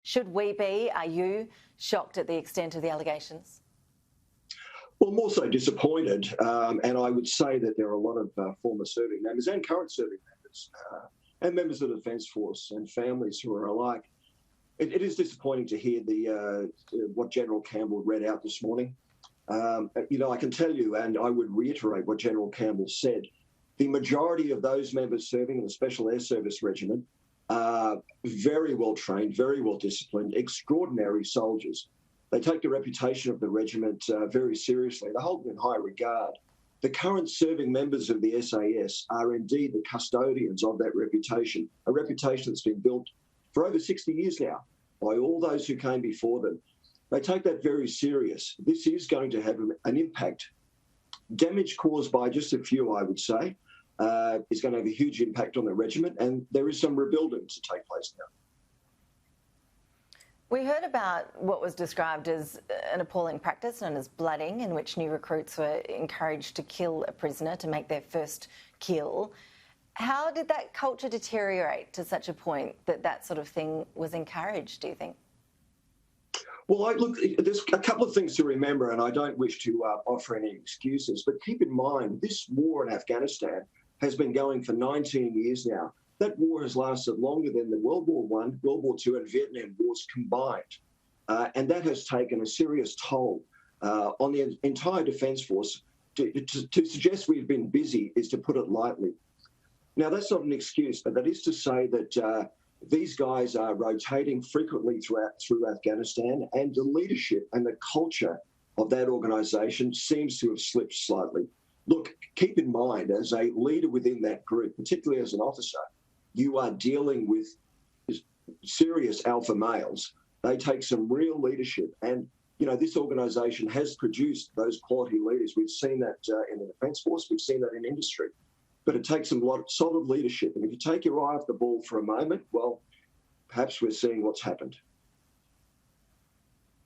Should we be? Are you shocked at the extent of the allegations? Well, I'm also disappointed, and I would say that there are a lot of former serving members and current serving members and members of the Defence Force and families who are alike. It is disappointing to hear what General Campbell read out this morning. I can tell you, and I would reiterate what General Campbell said, the majority of those members serving in the Special Air Service Regiment are very well trained, very well disciplined, extraordinary soldiers. They take the reputation of the regiment very seriously. They hold it in high regard. The current serving members of the SAS are indeed the custodians of that reputation, a reputation that's been built for over 60 years now by all those who came before them. They take that very serious. This is going to have an impact. Damage caused by just a few, I would say, is going to have a huge impact on the regiment, and there is some rebuilding to take place now. We heard about what was described as an appalling practice known as blooding, in which new recruits were encouraged to kill a prisoner to make their first kill. How did that culture deteriorate to such a point that that sort of thing was encouraged, do you think? Well, look, there's a couple of things to remember, and I don't wish to offer any excuses, but keep in mind, this war in Afghanistan has been going for 19 years now. That war has lasted longer than the World War I, World War II and Vietnam wars combined. And that has taken a serious toll on the entire Defence Force. To suggest we've been busy is to put it lightly. Now, that's not an excuse, but that is to say that these guys are rotating frequently through Afghanistan, and the leadership and the culture of that organisation seems to have slipped slightly. Look, keep in mind, as a leader within that group, particularly as an officer, you are dealing with serious alpha males. They take some real leadership, and this organisation has produced those quality leaders. We've seen that in the Defence Force, we've seen that in industry, but it takes a lot of solid leadership. And if you take your eye off the ball for a moment, well, perhaps we're seeing what's happened.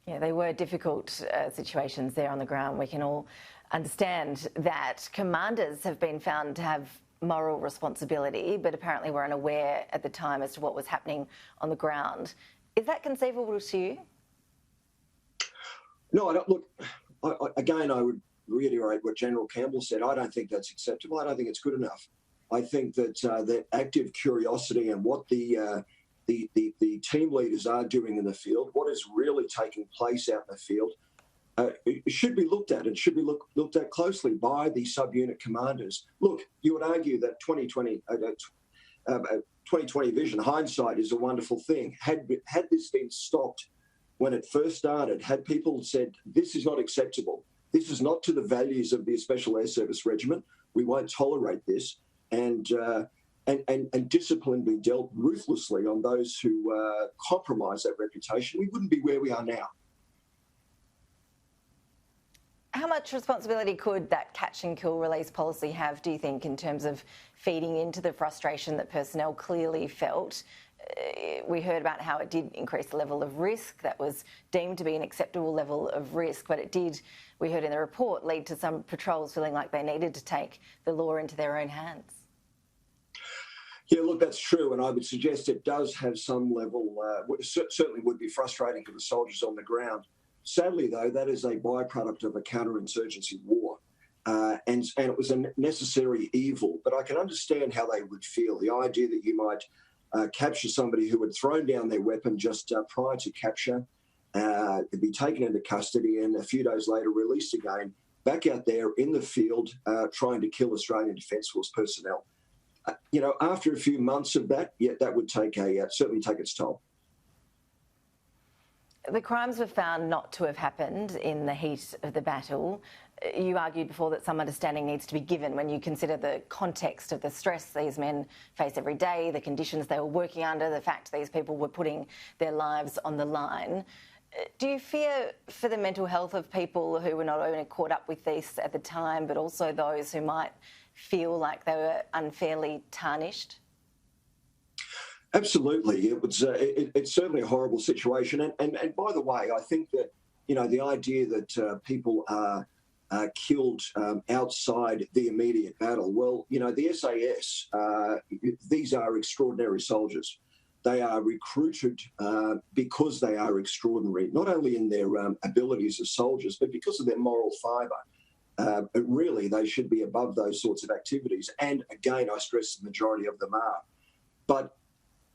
Yeah, they were difficult situations there on the ground. We can all understand that. Commanders have been found to have moral responsibility, but apparently were unaware at the time as to what was happening on the ground. Is that conceivable to you? No, I don't. Look, I would reiterate what General Campbell said. I don't think that's acceptable. I don't think it's good enough. I think that that active curiosity and what the team leaders are doing in the field, what is really taking place out in the field, it should be looked at, and should be looked at closely by the subunit commanders. Look, you would argue that 2020 vision, hindsight, is a wonderful thing. Had this been stopped when it first started, had people said, this is not acceptable, this is not to the values of the Special Air Service Regiment, we won't tolerate this, and discipline be dealt ruthlessly on those who compromise that reputation, we wouldn't be where we are now. How much responsibility could that catch and kill release policy have, do you think, in terms of feeding into the frustration that personnel clearly felt? We heard about how it did increase the level of risk that was deemed to be an acceptable level of risk, but it did, we heard in the report, lead to some patrols feeling like they needed to take the law into their own hands. Yeah, look, that's true, and I would suggest it does have some level, certainly would be frustrating for the soldiers on the ground. Sadly, though, that is a byproduct of a counterinsurgency war, and it was a necessary evil. But I can understand how they would feel. The idea that you might capture somebody who had thrown down their weapon just prior to capture, be taken into custody, and a few days later released again, back out there in the field trying to kill Australian Defence Force personnel. After a few months of that, yeah, that would certainly take its toll. The crimes were found not to have happened in the heat of the battle. You argued before that some understanding needs to be given when you consider the context of the stress these men face every day, the conditions they were working under, the fact these people were putting their lives on the line. Do you fear for the mental health of people who were not only caught up with this at the time, but also those who might feel like they were unfairly tarnished? Absolutely. It's certainly a horrible situation. And by the way, I think that, the idea that people are killed outside the immediate battle, well, the SAS, these are extraordinary soldiers. they are recruited because they are extraordinary, not only in their abilities as soldiers, but because of their moral fibre. Really, they should be above those sorts of activities. And again, I stress the majority of them are. But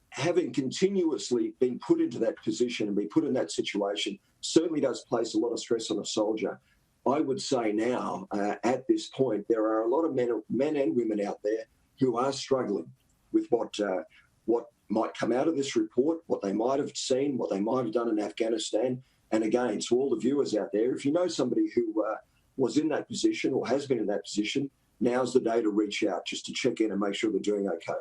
having continuously been put into that position and be put in that situation certainly does place a lot of stress on a soldier. I would say now, at this point, there are a lot of men and women out there who are struggling with what might come out of this report, what they might have seen, what they might have done in Afghanistan. And again, to all the viewers out there, if you know somebody who was in that position or has been in that position, now's the day to reach out just to check in and make sure they're doing okay.